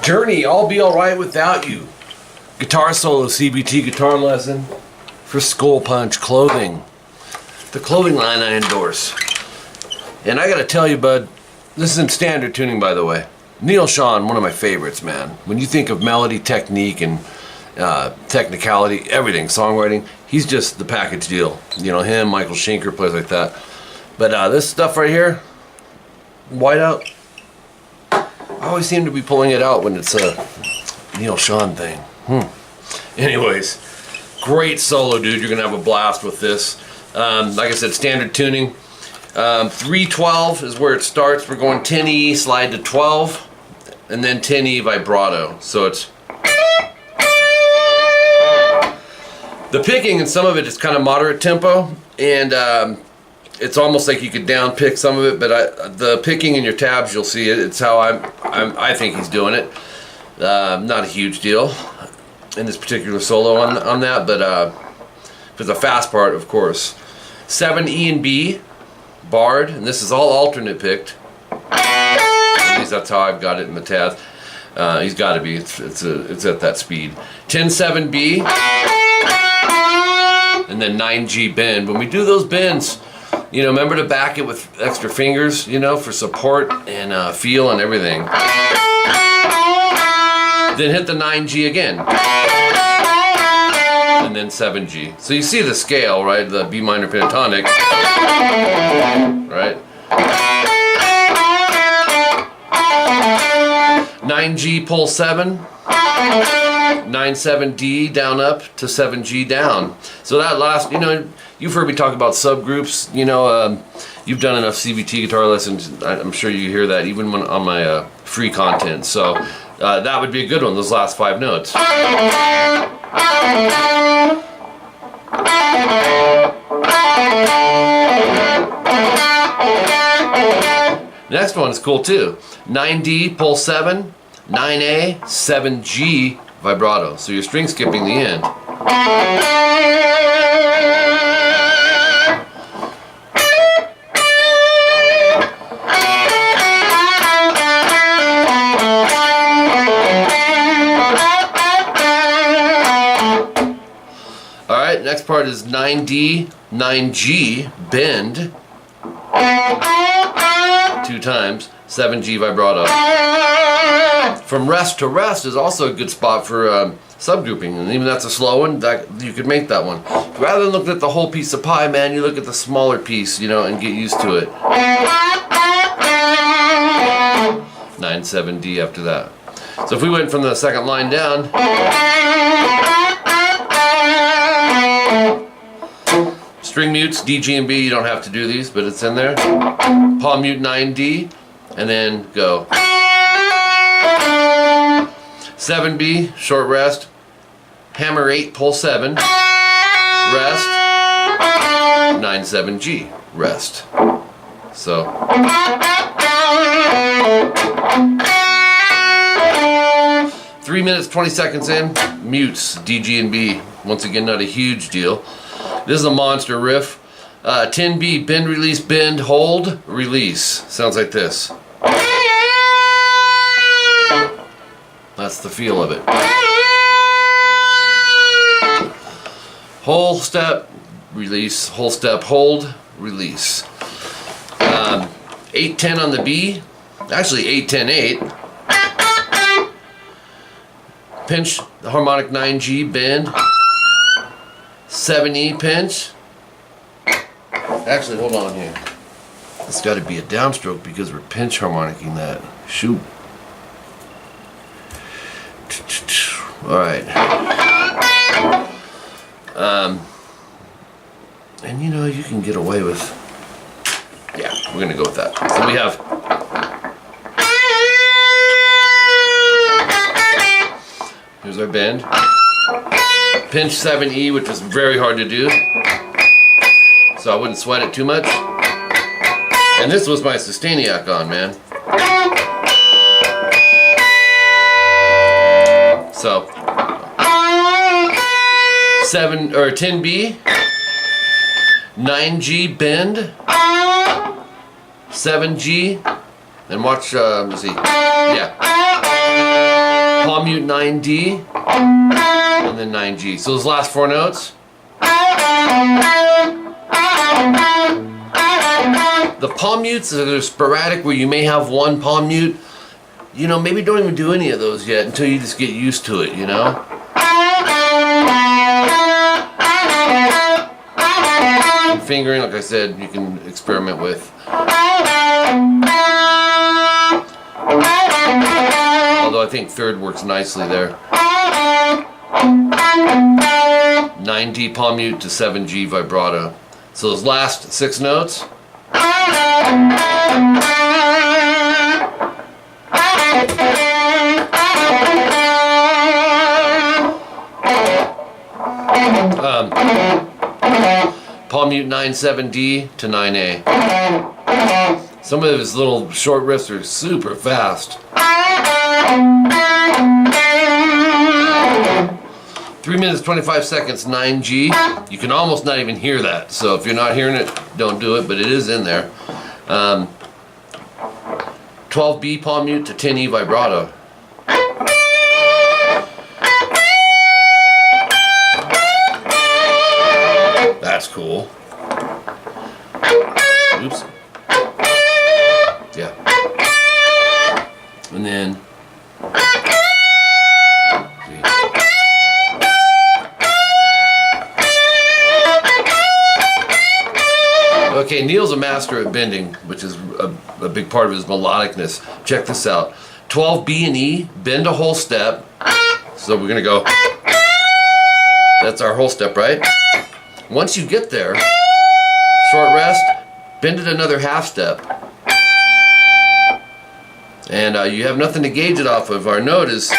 Journey, I'll be alright without you. Guitar solo, CVT Guitar Lesson for Skull Punch Clothing. The clothing line I endorse. And I gotta tell you, bud, this is in standard tuning, by the way. Neal, Schon, one of my favorites, man. When you think of melody, technique, and technicality, everything, songwriting, he's just the package deal. You know, him, 𝐂𝐄𝐒, plays like that. But this stuff right here, whiteout, I always seem to be pulling it out when it's a Neal Schon thing. Anyways, great solo, dude. You're gonna have a blast with this. Like I said, standard tuning. 312 is where it starts. We're going 10E, slide to 12, and then 10E vibrato. So it's the picking, and some of it is kind of moderate tempo, and it's almost like you could down pick some of it. But the picking in your tabs, you'll see it. It's how I think he's doing it. Not a huge deal in this particular solo on that, but for the fast part, of course. 7 E and B, barred, and this is all alternate picked. At least that's how I've got it in the tabs. He's got to be. It's at that speed. 10-7 B, and then 9G bend. When we do those bends, you know, remember to back it with extra fingers, you know, for support and feel and everything. Then hit the 9G again. And then 7G. So you see the scale, right? The B minor pentatonic. Right? 9G pull 7. 9-7D down up to 7G down. So that last, you know, you've heard me talk about subgroups, you know, you've done enough CVT guitar lessons, I'm sure you hear that even when on my free content. So that would be a good one, those last 5 notes. Next one is cool too. 9D, pull 7, 9A, 7G, vibrato. So you're string skipping the end. Alright, next part is 9D, 9G, bend. 2 times, 7G vibrato. From rest to rest is also a good spot for subgrouping, and even that's a slow one, that you could make that one. Rather than looking at the whole piece of pie, man, you look at the smaller piece, you know, and get used to it. 9-7D after that. So if we went from the second line down, string mutes, D, G, and B, you don't have to do these, but it's in there. Palm mute 9D, and then go. 7B, short rest. Hammer 8, pull 7, rest. 9-7G, rest. So. 3 minutes, 20 seconds in, mutes, D, G, and B. Once again, not a huge deal. This is a monster riff. 10B, bend, release, bend, hold, release. Sounds like this. That's the feel of it. Whole step, release, whole step, hold, release. 8-10 on the B. Actually 8-10-8. Pinch the harmonic 9G, bend. 7E pinch. Actually, hold on here. It's got to be a downstroke because we're pinch harmonicking that. Shoot. Alright. And you know, you can get away with. Yeah, we're going to go with that. So we have. Here's our bend. Pinch 7E, which is very hard to do, so I wouldn't sweat it too much. And this was my Sustainiac on, man. So 10B, 9G bend, 7G, and watch. Let's see. Yeah. palm mute 9D, and then 9G. So those last 4 notes. The palm mutes are sporadic, where you may have one palm mute. You know, maybe don't even do any of those yet until you just get used to it, you know? And fingering, like I said, you can experiment with. Although I think third works nicely there. 9D palm mute to 7G vibrato. So those last 6 notes. Palm mute 9-7D to 9A. Some of his little short riffs are super fast. 3 minutes 25 seconds 9G. You can almost not even hear that. So if you're not hearing it, don't do it, but it is in there. 12B palm mute to 10E vibrato. That's cool. Oops. Yeah. And then okay, Neal's a master at bending, which is a big part of his melodicness. Check this out. 12B and E, bend a whole step. So we're gonna go, that's our whole step, right? Once you get there, short rest, bend it another half step. And you have nothing to gauge it off of. Our note is,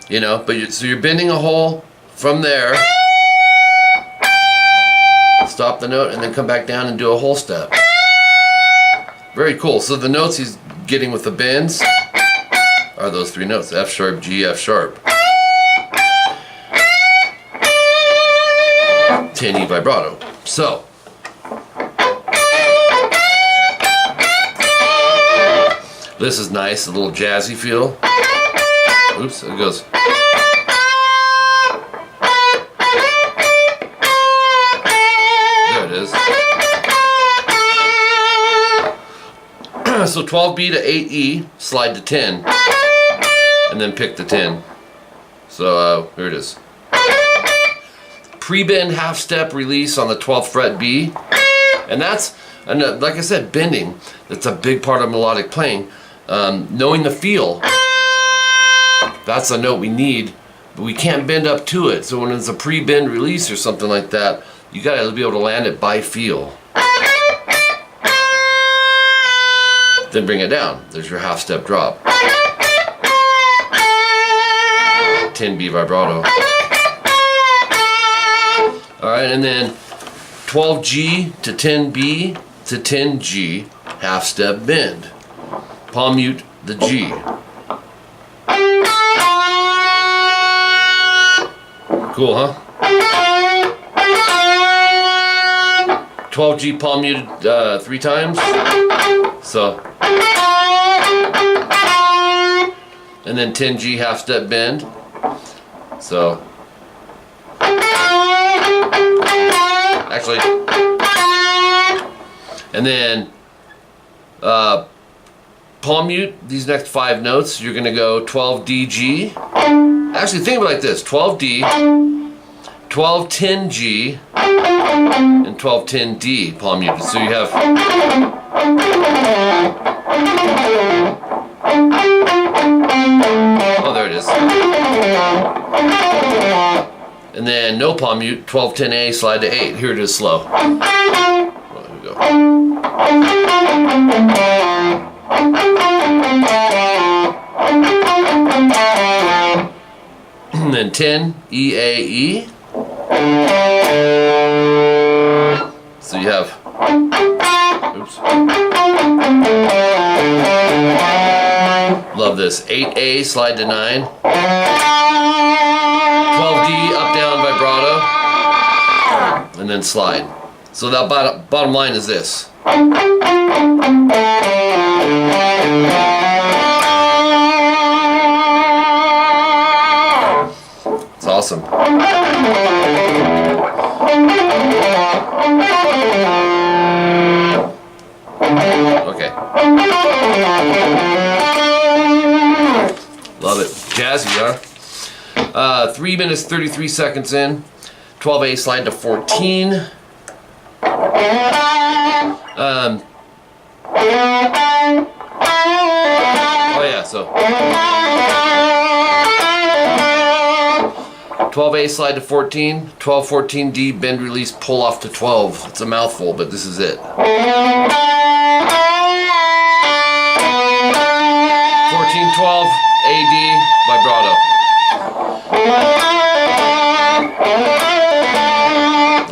you know, but so you're bending a whole from there. Stop the note and then come back down and do a whole step. Very cool. So the notes he's getting with the bends are those 3 notes: F sharp, G, F sharp. 10E vibrato. So this is nice, a little jazzy feel. Oops, it goes. So 12B to 8E, slide to 10, and then pick the 10. So here it is. Pre-bend half step release on the 12th fret B, and that's, and like I said, bending. That's a big part of melodic playing. Knowing the feel. That's a note we need, but we can't bend up to it. So when it's a pre-bend release or something like that, you gotta be able to land it by feel. Then bring it down. There's your half step drop. 10B vibrato. Alright, and then 12G to 10B to 10G, half step bend. Palm mute the G. Cool, huh? 12G palm muted 3 times. So, and then 10G half step bend. So, actually, and then palm mute these next 5 notes. You're gonna go 12D-G. Actually, think of it like this: 12D, 12-10G, and 12-10D palm muted. So you have. Oh, there it is. And then no palm mute, 12-10A, slide to 8. Here it is slow. Well, here we go. And then 10 E-A-E. So you have, oops. Love this. 8A, slide to 9. 12D, up, down, vibrato. And then slide. So that bottom line is this. awesome. Okay. Love it. Jazzy, huh? 3 minutes 33 seconds in. 12A slide to 14. Oh yeah, so 12A slide to 14, 12, 14D, bend, release, pull off to 12. It's a mouthful, but this is it. 14, 12, AD, vibrato.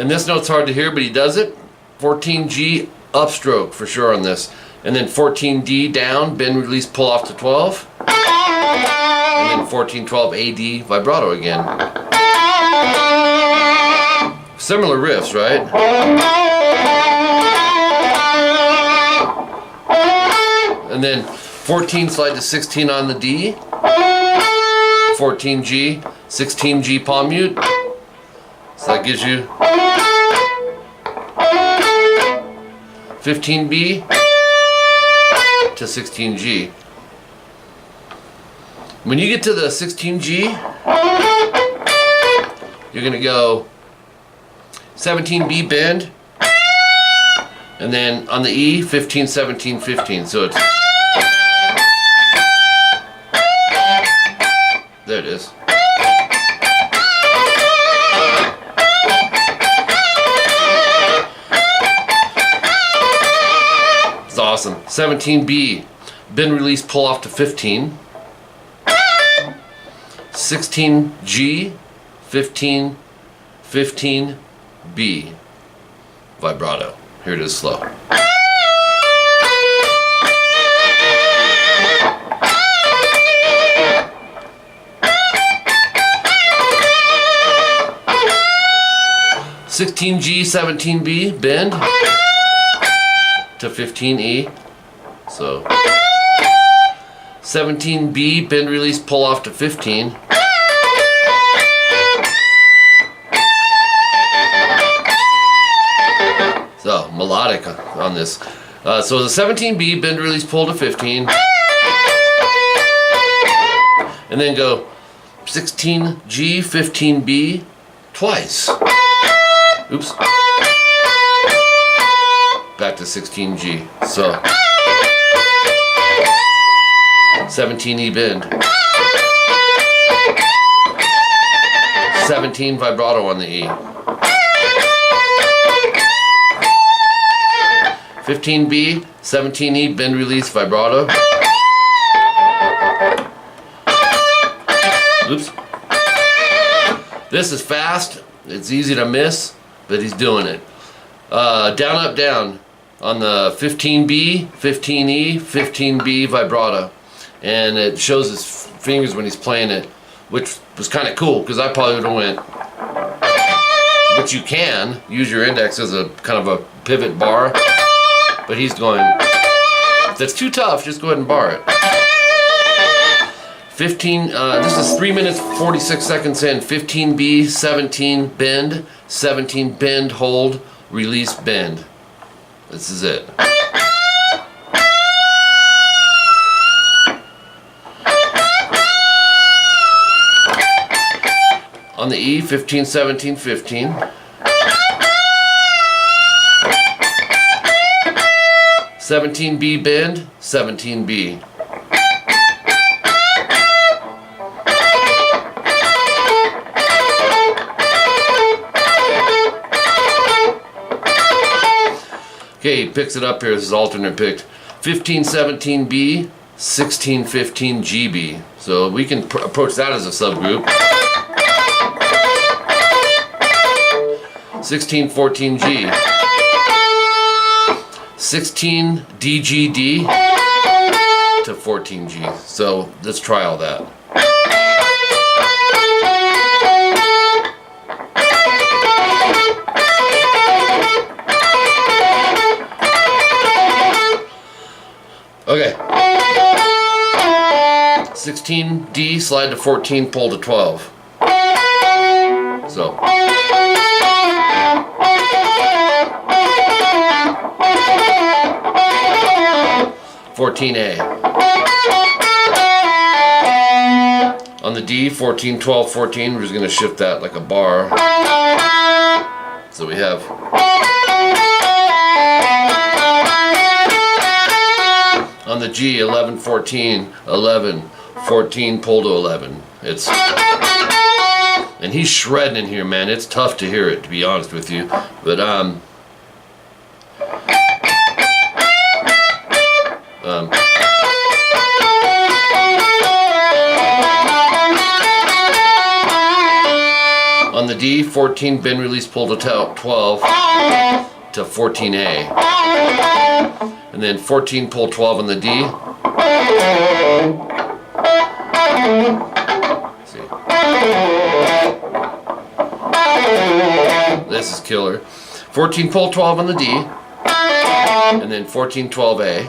And this note's hard to hear, but he does it. 14G, upstroke for sure on this. And then 14D down, bend, release, pull off to 12. And then 14, 12, AD, vibrato again. Similar riffs, right? And then 14 slide to 16 on the D. 14G, 16G palm mute. So that gives you 15B to 16G. When you get to the 16G, you're going to go 17B bend, and then on the E, 15, 17, 15. So it's, there it is. It's awesome. 17B, bend, release, pull off to 15. 16G, 15, 15B, vibrato. Here it is slow. (16G, 17B, bend to 15E). So 17B, bend, release, pull off to 15. So melodic on this. So the 17B, bend, release, pull to 15. And then go 16G, 15B twice. Oops. Back to 16G. So 17E bend. 17 vibrato on the E. 15B, 17E, bend, release, vibrato. Oops. This is fast. It's easy to miss, but he's doing it. Down, up, down on the 15B, 15E, 15B vibrato. And it shows his fingers when he's playing it, which was kind of cool because I probably would have went. But you can use your index as a kind of a pivot bar. But he's going, if that's too tough, just go ahead and bar it. 15, this is 3 minutes 46 seconds in. 15B, 17 bend, 17 bend, hold, release, bend. This is it. On the E, 15, 17, 15. 17B bend, 17B. Okay, he picks it up here. This is alternate picked. 15, 17B, 16, 15 GB. So we can approach that as a subgroup. 16, 14G. 16 DGD to 14G. So let's try all that. Okay. 16D, slide to 14, pull to 12. So 14A. On the D, 14, 12, 14, we're just going to shift that like a bar. So we have on the G, 11, 14, 11, 14, pull to 11. It's, and he's shredding in here, man. It's tough to hear it, to be honest with you. But on the D, 14, bend, release, pull to 12 to 14A. And then 14, pull 12 on the D. Let's see. This is killer. 14, pull 12 on the D. And then 14, 12A.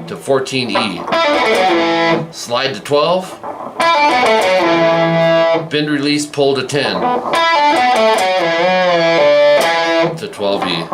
To 14E. Slide to 12. Bend, release, pull to 10. To 12E.